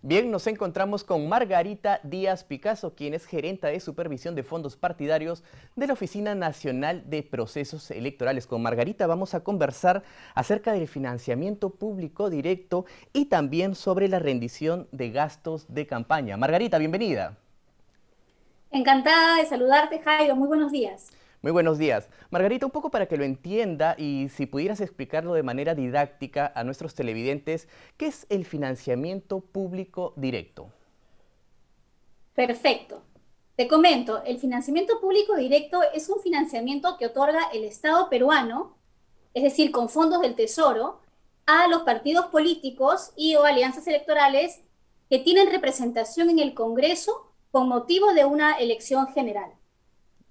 Bien, nos encontramos con Margarita Díaz Picasso, quien es gerenta de supervisión de fondos partidarios de la Oficina Nacional de Procesos Electorales. Con Margarita vamos a conversar acerca del financiamiento público directo y también sobre la rendición de gastos de campaña. Margarita, bienvenida. Encantada de saludarte, Jairo. Muy buenos días. Muy buenos días. Margarita, un poco para que lo entienda y si pudieras explicarlo de manera didáctica a nuestros televidentes, ¿qué es el financiamiento público directo? Perfecto. Te comento, el financiamiento público directo es un financiamiento que otorga el Estado peruano, es decir, con fondos del Tesoro, a los partidos políticos y o alianzas electorales que tienen representación en el Congreso con motivo de una elección general.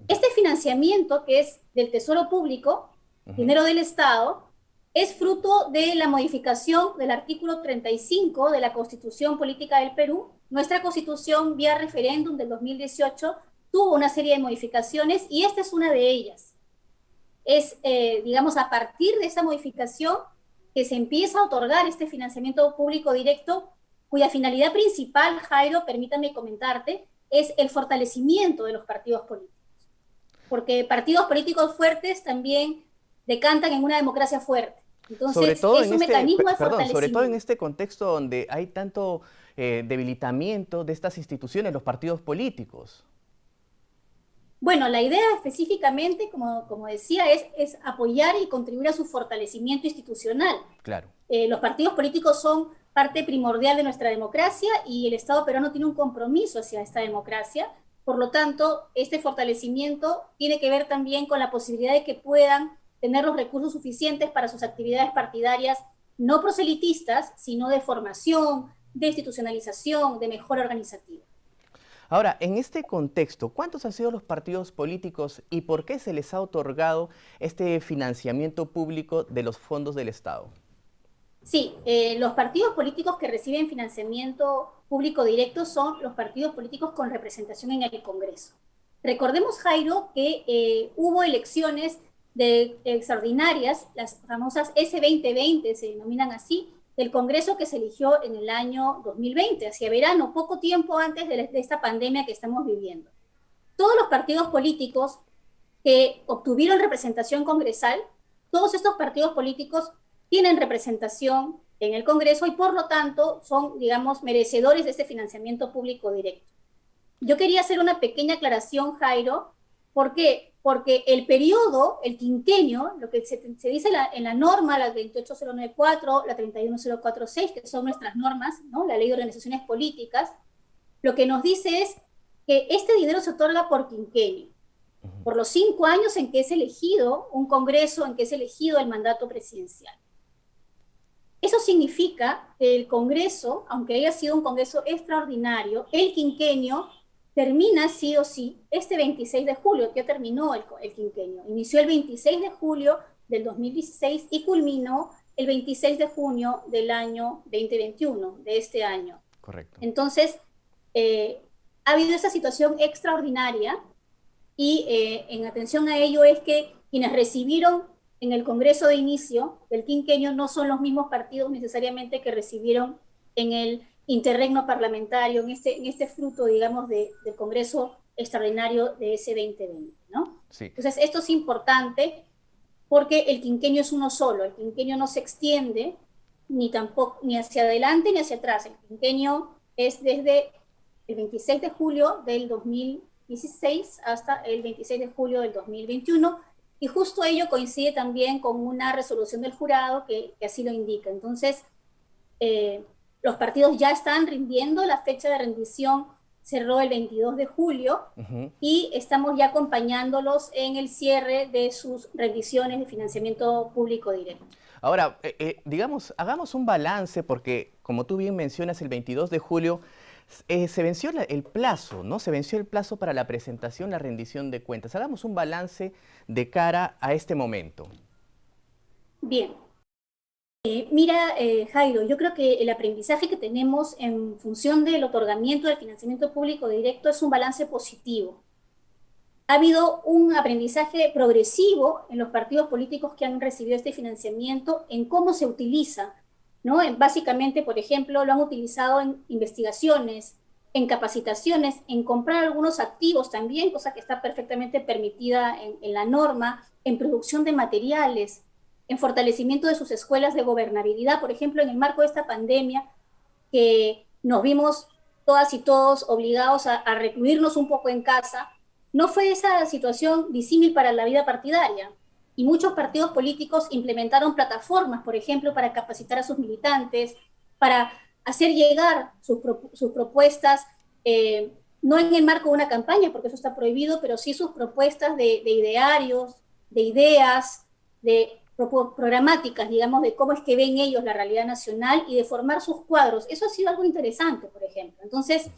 Este financiamiento, que es del Tesoro Público, dinero del Estado, es fruto de la modificación del artículo 35 de la Constitución Política del Perú. Nuestra Constitución, vía referéndum del 2018, tuvo una serie de modificaciones y esta es una de ellas. Es, digamos, a partir de esa modificación que se empieza a otorgar este financiamiento público directo, cuya finalidad principal, Jairo, permítame comentarte, es el fortalecimiento de los partidos políticos. Porque partidos políticos fuertes también decantan en una democracia fuerte. Sobre Entonces, todo es en un mecanismo de sobre todo en fortalecimiento. este contexto donde hay tanto debilitamiento de estas instituciones, los partidos políticos. Bueno, la idea específicamente, como decía, es apoyar y contribuir a su fortalecimiento institucional. Claro. Los partidos políticos son parte primordial de nuestra democracia y el Estado peruano tiene un compromiso hacia esta democracia. Por lo tanto, este fortalecimiento tiene que ver también con la posibilidad de que puedan tener los recursos suficientes para sus actividades partidarias, no proselitistas, sino de formación, de institucionalización, de mejora organizativa. Ahora, en este contexto, ¿cuántos han sido los partidos políticos y por qué se les ha otorgado este financiamiento público de los fondos del Estado? Sí, los partidos políticos que reciben financiamiento público directo son los partidos políticos con representación en el Congreso. Recordemos, Jairo, que hubo elecciones extraordinarias, las famosas S2020 se denominan así, del Congreso que se eligió en el año 2020, hacia verano, poco tiempo antes de esta pandemia que estamos viviendo. Todos los partidos políticos que obtuvieron representación congresal, todos estos partidos políticos tienen representación en el Congreso y por lo tanto son, digamos, merecedores de este financiamiento público directo. Yo quería hacer una pequeña aclaración, Jairo. ¿Por qué? Porque el periodo, el quinquenio, lo que se dice en la norma, la 28094, la 31046, que son nuestras normas, ¿no? La Ley de Organizaciones Políticas, lo que nos dice es que este dinero se otorga por quinquenio, por los 5 años en que es elegido un Congreso, en que es elegido el mandato presidencial. Eso significa que el Congreso, aunque haya sido un Congreso extraordinario, el quinquenio termina sí o sí este 26 de julio, que terminó el quinquenio. Inició el 26 de julio del 2016 y culminó el 26 de junio del año 2021, de este año. Correcto. Entonces, ha habido esa situación extraordinaria y en atención a ello es que quienes recibieron en el Congreso de inicio del quinquenio no son los mismos partidos necesariamente que recibieron en el interregno parlamentario, en este fruto, digamos, del Congreso extraordinario de ese 2020, ¿no? Sí. Entonces, esto es importante porque el quinquenio es uno solo, el quinquenio no se extiende ni tampoco ni hacia adelante ni hacia atrás. El quinquenio es desde el 26 de julio del 2016 hasta el 26 de julio del 2021, y justo ello coincide también con una resolución del jurado que así lo indica. Entonces, los partidos ya están rindiendo, la fecha de rendición cerró el 22 de julio y estamos ya acompañándolos en el cierre de sus rendiciones de financiamiento público directo. Ahora, digamos, hagamos un balance porque, como tú bien mencionas, el 22 de julio se venció el plazo, ¿no? Se venció el plazo para la presentación, la rendición de cuentas. Hagamos un balance de cara a este momento. Bien. Mira, Jairo, yo creo que el aprendizaje que tenemos en función del otorgamiento del financiamiento público directo es un balance positivo. Ha habido un aprendizaje progresivo en los partidos políticos que han recibido este financiamiento en cómo se utiliza ¿no? Básicamente, por ejemplo, lo han utilizado en investigaciones, en capacitaciones, en comprar algunos activos también, cosa que está perfectamente permitida en la norma, en producción de materiales, en fortalecimiento de sus escuelas de gobernabilidad, por ejemplo, en el marco de esta pandemia, que nos vimos todas y todos obligados a recluirnos un poco en casa, no fue esa situación disímil para la vida partidaria. Y muchos partidos políticos implementaron plataformas, por ejemplo, para capacitar a sus militantes, para hacer llegar sus propuestas, no en el marco de una campaña, porque eso está prohibido, pero sí sus propuestas de idearios, de ideas, de programáticas, digamos, de cómo es que ven ellos la realidad nacional y de formar sus cuadros. Eso ha sido algo interesante, por ejemplo. Entonces,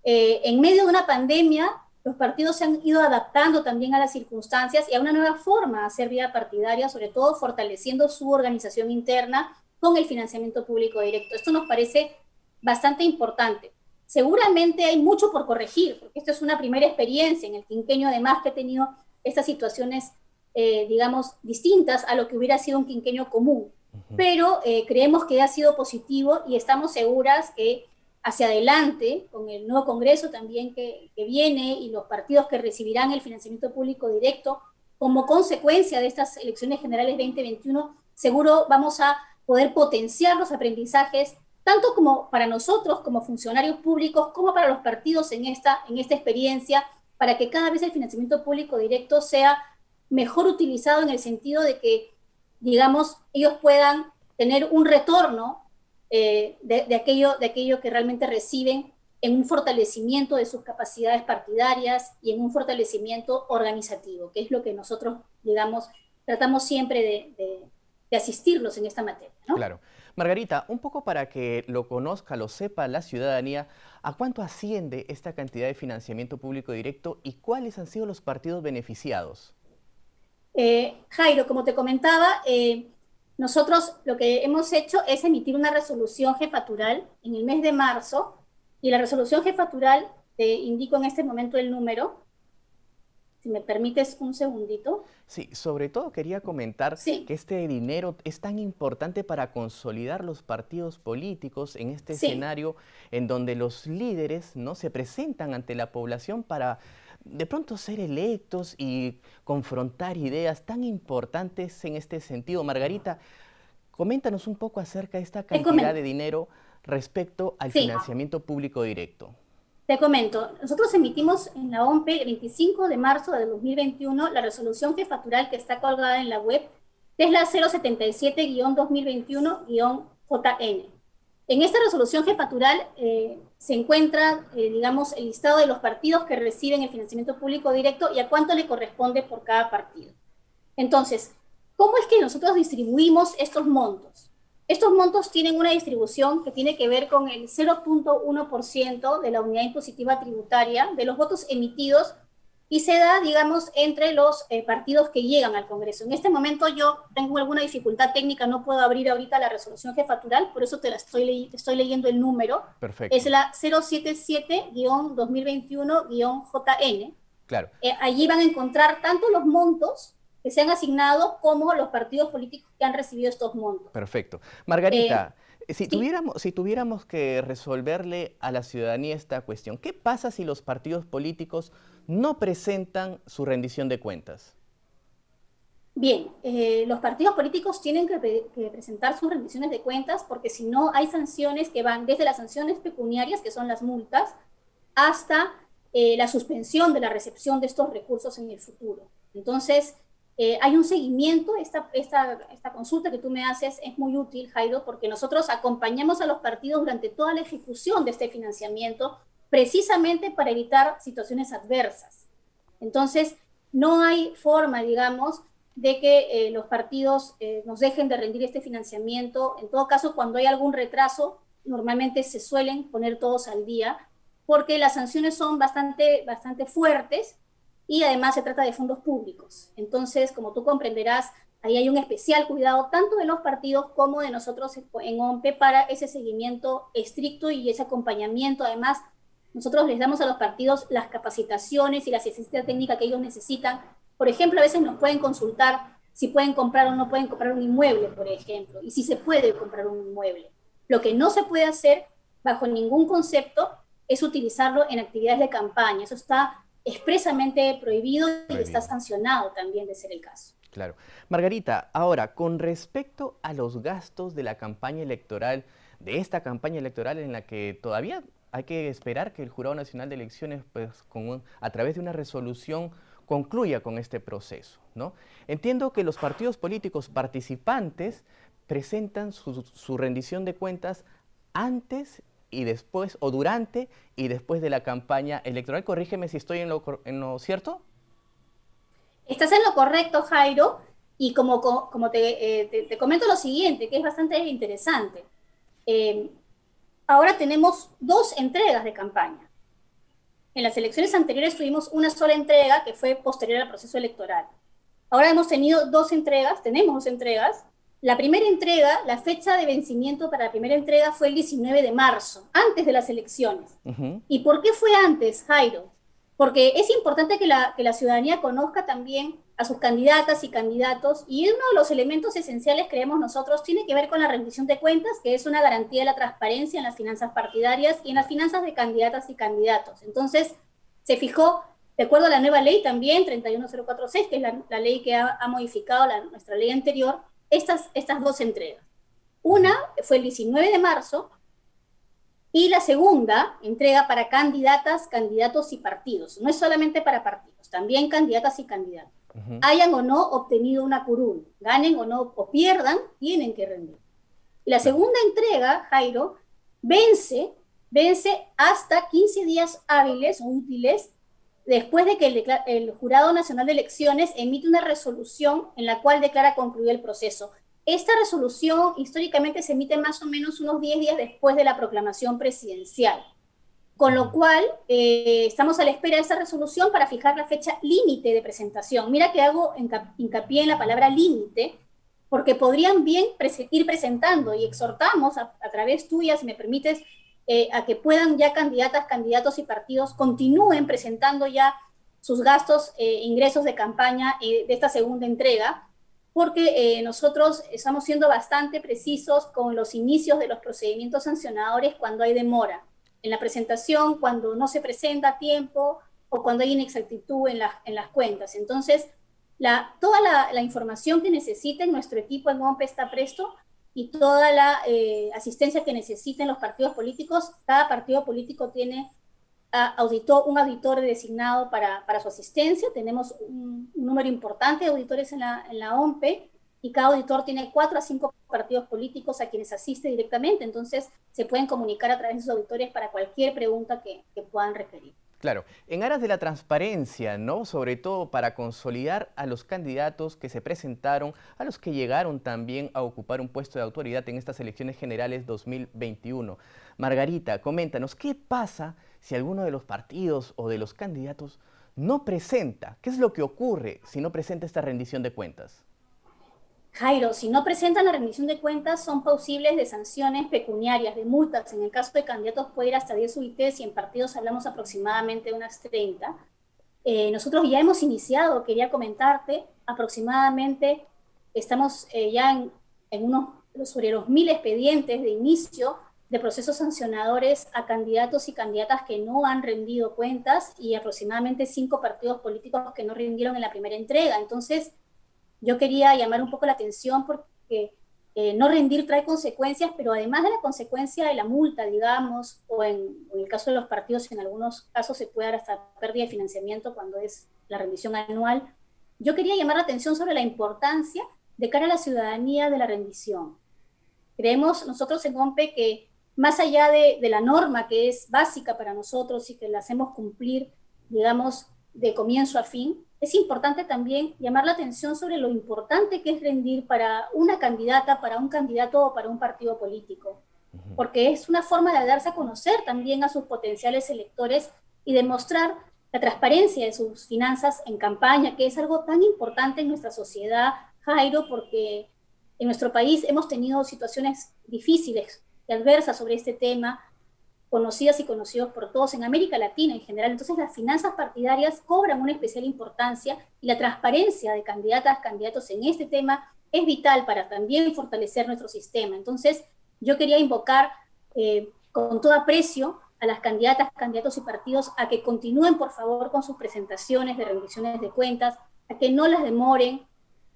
en medio de una pandemia, los partidos se han ido adaptando también a las circunstancias y a una nueva forma de hacer vida partidaria, sobre todo fortaleciendo su organización interna con el financiamiento público directo. Esto nos parece bastante importante. Seguramente hay mucho por corregir, porque esto es una primera experiencia en el quinquenio, además, que he tenido estas situaciones, digamos, distintas a lo que hubiera sido un quinquenio común. Pero creemos que ha sido positivo y estamos seguras que hacia adelante, con el nuevo Congreso también que viene y los partidos que recibirán el financiamiento público directo, como consecuencia de estas elecciones generales 2021, seguro vamos a poder potenciar los aprendizajes, tanto como para nosotros como funcionarios públicos, como para los partidos en esta experiencia, para que cada vez el financiamiento público directo sea mejor utilizado en el sentido de que, digamos, ellos puedan tener un retorno de aquello que realmente reciben en un fortalecimiento de sus capacidades partidarias y en un fortalecimiento organizativo, que es lo que nosotros, digamos, tratamos siempre de asistirlos en esta materia, ¿no? Claro. Margarita, un poco para que lo conozca, lo sepa la ciudadanía, ¿a cuánto asciende esta cantidad de financiamiento público directo y cuáles han sido los partidos beneficiados? Jairo, como te comentaba, nosotros lo que hemos hecho es emitir una resolución jefatural en el mes de marzo, y la resolución jefatural, te indico en este momento el número, si me permites un segundito. Sí, sobre todo quería comentar Sí. que este dinero es tan importante para consolidar los partidos políticos en este Sí. escenario en donde los líderes, ¿no?, se presentan ante la población para de pronto ser electos y confrontar ideas tan importantes en este sentido. Margarita, coméntanos un poco acerca de esta cantidad de dinero respecto al Sí. financiamiento público directo. Te comento, nosotros emitimos en la OMPE el 25 de marzo de 2021 la resolución jefatural que está colgada en la web, que es la 077-2021-JN. En esta resolución jefatural se encuentra, digamos, el listado de los partidos que reciben el financiamiento público directo y a cuánto le corresponde por cada partido. Entonces, ¿cómo es que nosotros distribuimos estos montos? Estos montos tienen una distribución que tiene que ver con el 0.1% de la unidad impositiva tributaria de los votos emitidos y se da, digamos, entre los partidos que llegan al Congreso. En este momento yo tengo alguna dificultad técnica, no puedo abrir ahorita la resolución jefatural, por eso te estoy leyendo el número. Perfecto. Es la 077-2021-JN. Claro. Allí van a encontrar tanto los montos que se han asignado como los partidos políticos que han recibido estos montos. Perfecto. Margarita, si sí. tuviéramos que resolverle a la ciudadanía esta cuestión, ¿qué pasa si los partidos políticos no presentan su rendición de cuentas? Bien, los partidos políticos tienen que presentar sus rendiciones de cuentas porque si no hay sanciones que van desde las sanciones pecuniarias, que son las multas, hasta la suspensión de la recepción de estos recursos en el futuro. Entonces, hay un seguimiento. Esta consulta que tú me haces es muy útil, Jairo, porque nosotros acompañamos a los partidos durante toda la ejecución de este financiamiento, precisamente para evitar situaciones adversas. Entonces, no hay forma, digamos, de que los partidos nos dejen de rendir este financiamiento. En todo caso, cuando hay algún retraso, normalmente se suelen poner todos al día, porque las sanciones son bastante fuertes, y además se trata de fondos públicos. Entonces, como tú comprenderás, ahí hay un especial cuidado tanto de los partidos como de nosotros en OMPE para ese seguimiento estricto y ese acompañamiento. Además, nosotros les damos a los partidos las capacitaciones y la asistencia técnica que ellos necesitan. Por ejemplo, a veces nos pueden consultar si pueden comprar o no pueden comprar un inmueble, por ejemplo, y si se puede comprar un inmueble. Lo que no se puede hacer bajo ningún concepto es utilizarlo en actividades de campaña. Eso está expresamente prohibido y está sancionado también de ser el caso. Claro. Margarita, ahora, con respecto a los gastos de la campaña electoral, de esta campaña electoral en la que todavía hay que esperar que el Jurado Nacional de Elecciones, pues, a través de una resolución, concluya con este proceso, ¿no? Entiendo que los partidos políticos participantes presentan su rendición de cuentas antes y después, o durante y después de la campaña electoral. Corrígeme si estoy en lo cierto. Estás en lo correcto, Jairo, y como te comento lo siguiente, que es bastante interesante. Ahora tenemos 2 entregas de campaña. En las elecciones anteriores tuvimos una sola entrega que fue posterior al proceso electoral. Ahora hemos tenido 2 entregas, tenemos 2 entregas. La primera entrega, la fecha de vencimiento para la primera entrega fue el 19 de marzo, antes de las elecciones. ¿Y por qué fue antes, Jairo? Porque es importante que la ciudadanía conozca también a sus candidatas y candidatos, y uno de los elementos esenciales, creemos nosotros, tiene que ver con la rendición de cuentas, que es una garantía de la transparencia en las finanzas partidarias y en las finanzas de candidatas y candidatos. Entonces, se fijó, de acuerdo a la nueva ley también, 31046, que es la ley que ha modificado nuestra ley anterior, estas 2 entregas. Una fue el 19 de marzo, y la segunda entrega para candidatas, candidatos y partidos. No es solamente para partidos, también candidatas y candidatos. Hayan o no obtenido una curul, ganen o no, o pierdan, tienen que rendir. Y la segunda entrega, Jairo, vence hasta 15 días hábiles o útiles después de que el Jurado Nacional de Elecciones emite una resolución en la cual declara concluido el proceso. Esta resolución históricamente se emite más o menos unos 10 días después de la proclamación presidencial, con lo cual estamos a la espera de esta resolución para fijar la fecha límite de presentación. Mira que hago hincapié en la palabra límite, porque podrían bien ir presentando, y exhortamos a través tuya, si me permites, a que puedan ya candidatas, candidatos y partidos continúen presentando ya sus gastos, ingresos de campaña de esta segunda entrega, porque nosotros estamos siendo bastante precisos con los inicios de los procedimientos sancionadores cuando hay demora en la presentación, cuando no se presenta a tiempo o cuando hay inexactitud en las cuentas. Entonces, toda la información que necesiten nuestro equipo en OMPE está presto, y toda la asistencia que necesiten los partidos políticos. Cada partido político tiene un auditor designado para su asistencia. Tenemos un número importante de auditores en la OMPE, y cada auditor tiene 4 a 5 partidos políticos a quienes asiste directamente. Entonces se pueden comunicar a través de sus auditores para cualquier pregunta que puedan requerir. Claro, en aras de la transparencia, ¿no? Sobre todo para consolidar a los candidatos que se presentaron, a los que llegaron también a ocupar un puesto de autoridad en estas elecciones generales 2021. Margarita, coméntanos, ¿qué pasa si alguno de los partidos o de los candidatos no presenta? ¿Qué es lo que ocurre si no presenta esta rendición de cuentas? Jairo, si no presentan la rendición de cuentas, son plausibles de sanciones pecuniarias, de multas. En el caso de candidatos puede ir hasta 10 UITs, y en partidos hablamos aproximadamente de unas 30. Nosotros ya hemos iniciado, quería comentarte, aproximadamente estamos ya sobre los 1000 expedientes de inicio de procesos sancionadores a candidatos y candidatas que no han rendido cuentas, y aproximadamente 5 partidos políticos que no rindieron en la primera entrega. Entonces, yo quería llamar un poco la atención porque no rendir trae consecuencias, pero además de la consecuencia de la multa, digamos, o en el caso de los partidos, en algunos casos se puede dar hasta pérdida de financiamiento cuando es la rendición anual. Yo quería llamar la atención sobre la importancia de cara a la ciudadanía de la rendición. Creemos nosotros en OMPE que más allá de la norma que es básica para nosotros y que la hacemos cumplir, digamos, de comienzo a fin, es importante también llamar la atención sobre lo importante que es rendir para una candidata, para un candidato o para un partido político, porque es una forma de darse a conocer también a sus potenciales electores y demostrar la transparencia de sus finanzas en campaña, que es algo tan importante en nuestra sociedad, Jairo, porque en nuestro país hemos tenido situaciones difíciles y adversas sobre este tema. conocidas y conocidos por todos en América Latina en general. Entonces las finanzas partidarias cobran una especial importancia y la transparencia de candidatas, candidatos en este tema es vital para también fortalecer nuestro sistema. Entonces yo quería invocar con todo aprecio a las candidatas, candidatos y partidos a que continúen por favor con sus presentaciones de rendiciones de cuentas, a que no las demoren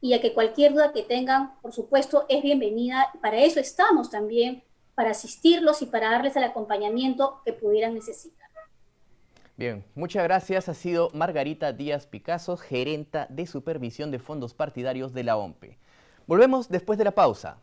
y a que cualquier duda que tengan, por supuesto, es bienvenida. Para eso estamos también, para asistirlos y para darles el acompañamiento que pudieran necesitar. Bien, muchas gracias. Ha sido Margarita Díaz Picasso, gerenta de supervisión de fondos partidarios de la OMPE. Volvemos después de la pausa.